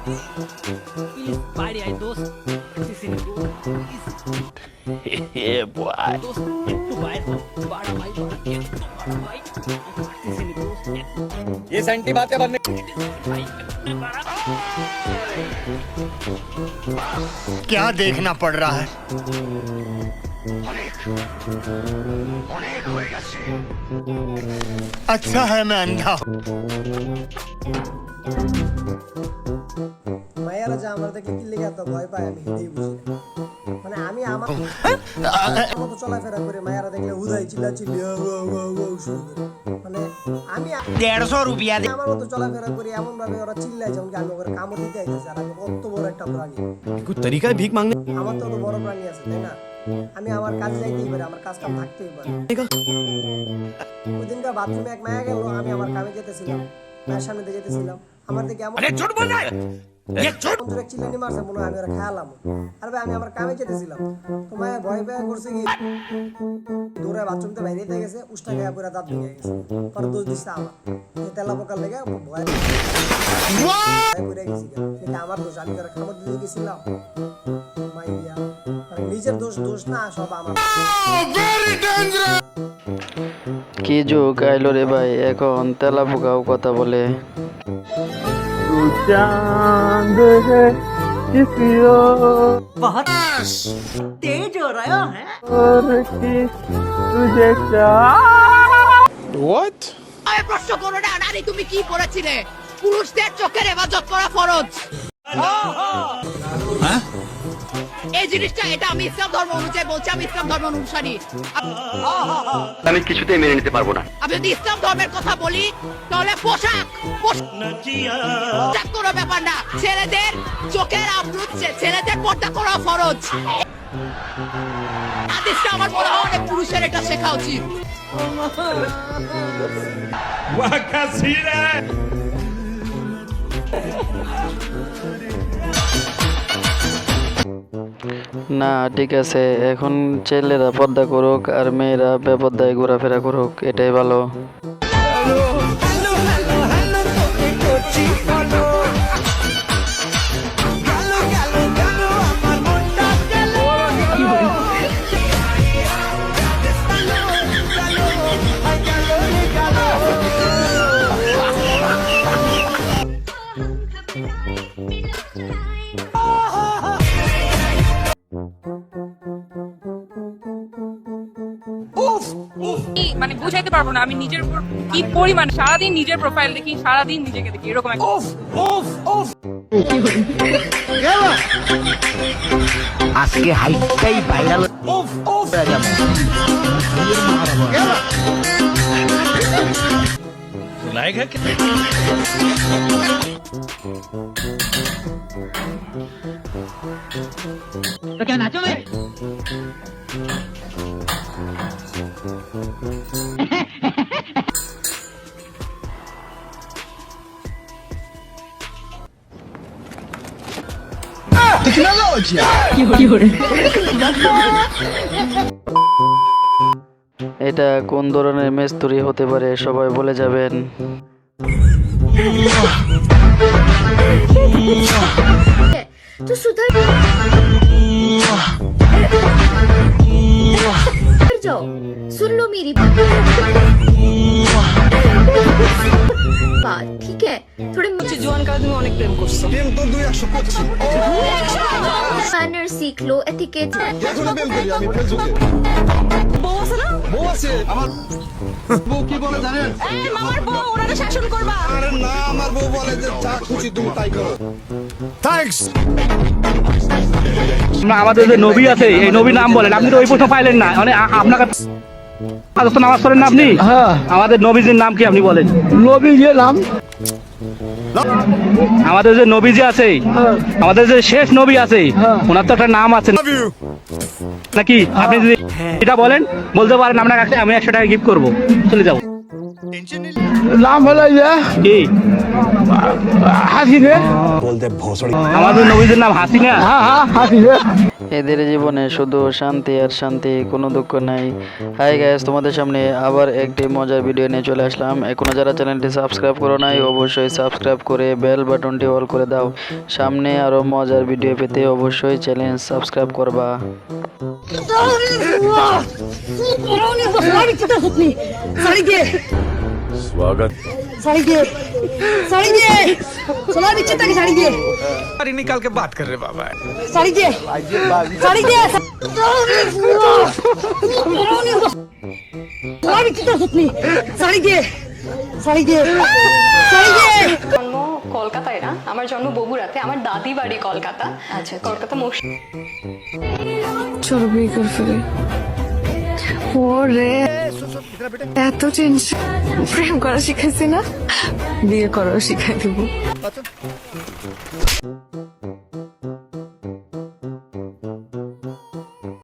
Please বাইরে আয় দোস্ত, আসতেছি নি দোস্ত, দোস্ত একটু বাইরে হ, বাড়া ভাই বাড়া, একটু বাড়া ভাই, আসতেছি নি দোস্ত, ये सेंटी बातें बनने ভাই একটু বাড়া। क्या देखना पड़ रहा है? अच्छा है मैं अंधा हूं। মায়েরা যে আমার দেখে কি লেগে এত ভয় পায় আমি এটাই বুঝি না। মানে আমি আমার মতো চলাফেরা করে মায়েরা দেখলে উদাই চিল্লাচিল্লি শুরু করে। মানে আমি 150 रुपया दे। আমার মতো চলাফেরা করি এমন ভাবে ওরা চিল্লায় যেমন কি আমি ওদের কামড় দিতে আইতেছি আর আমি কত বড় একটা প্রাণী। कुछ तरीका है भीख मांगने আমার তো বড় প্রাণী আছে তাই না, আমি আমার কাজে যাইতেই পারি, আমার কাজ কাম থাকতেই পারে। ওই দিনকার বাথরুমে এক মায়া গেল, আমি আমার কামে যেতেছিলাম, মায়ের সামনে দিয়ে যেতেছিলাম, আমার দিকে এমন চিল্লানি মারছে মনে হয় আমি ওরা খেয়ালাম। আর ভাই আমি আমার কামে যেতেছিলাম, তো মায়া ভয় পেয়ে করছে কি দৌড়ে বাথরুমতে বাইরে দিয়ে গেছে, উষ্টা গায়ে পুরা দাঁত ভেঙে গেছে। পরে দোষ দিচ্ছে আমার এই তেলা পোকার লেগে ভয় করে গেছি। এটা আমার দোষ, আমি তারা খাবার দিয়ে গেছিলাম মাইয়া, মানে নিজের দোষ দোষ না, সব আমার। কি যুগ আইলো রে ভাই, এখন তেলা পোকাও কথা বলে। बहुत तेज हो रहा है। What? আমি প্রশ্ন করো না নারী তুমি কি করেছিলে? পুরুষদের চোখের হেফাজত করা ফরজ। এই জিনিসটা এটা আমি ইসলাম ধর্ম অনুযায়ী বলছি, আমি ইসলাম ধর্ম অনুসারী। আমি কিছুতেই মেনে নিতে পারবো না। আমি যদি ইসলাম ধর্মের কথা বলি তাহলে পোশাক কোনো ব্যাপার না। ছেলেদের চোখের আবরুত, ছেলেদের পর্দা করা ফরজ। হাদিসটা আমার মনে হয় অনেক পুরুষের এটা শেখা উচিত। না ঠিক আছে, এখন ছেলেরা পর্দা করুক আর মেয়েরা বেপর্দায় ঘোরাফেরা করুক, এটাই ভালো। মানে বুঝাইতে পারবো না আমি নিজের উপর কি পরিমাণ সারাদিন নিজের প্রোফাইল দেখি, সারাদিন নিজেকে দেখি, এরকম একটা আজকে হাইটাই ভাইরাল सुनाएगा कि तो क्या नाचो मैं? এটা কোন ধরনের মেস্তুরি হতে পারে সবাই বলে যাবেন। तो सुधर जाओ, सुन लो मेरी बात, ठीक है? थोड़े জোয়ান কাল তুমি অনেক প্রেম করছো, मैनर सीख लो, एथिकेट। বউ আছে না? বউ আছে আমার বউ কি বলে জানেন? এই মামার বউ, ওনারে শাসন করবা। আরে না, আমার বউ বলে যে যা খুশি তুমি তাই করো। थैंक्स। আমাদের যে নবী আছে এই নবীর নাম বলেন, আপনি তো ওই প্রশ্ন পাইলেন না, মানে আপনাকে নামাজ পড়েন না আপনি? আমাদের নবীজির নাম কি আপনি বলেন? নবীজির নাম, আমাদের যে নবীজি আছে, আমাদের যে শেষ নবী আছে, ওনার তো একটা নাম আছে নাকি? আপনি যদি এটা বলেন, বলতে পারেন আপনাকে আমি 100 টাকা গিফট করবো, চলে যাবো। নাম হলো কি হাসিনে আমাদের নবীদের নাম হাসিনা। হাসিনে। এদের জীবনে শুধু শান্তি আর শান্তি, কোনো দুঃখ নাই। হাই গাইস, তোমাদের সামনে আবার একটি মজার ভিডিও নিয়ে চলে আসলাম। এখনো যারা চ্যানেলটি সাবস্ক্রাইব করো নাই অবশ্যই সাবস্ক্রাইব করে বেল বাটনটি অল করে দাও। সামনে আরো মজার ভিডিও পেতে অবশ্যই চ্যানেল সাবস্ক্রাইব করবা। स्वागत साड़ी निकाल के बात कर रहे बाबा জন্ম কলকাতায় না, আমার জন্ম বগুড়াতে। আমার দাদি বাড়ি কলকাতা। আচ্ছা, কলকাতা চলো বিয়ে করে ফেলে। ওরে এত টেনশন, প্রেম করা শিখাইছি না, বিয়ে করাও শিখাই দেবো।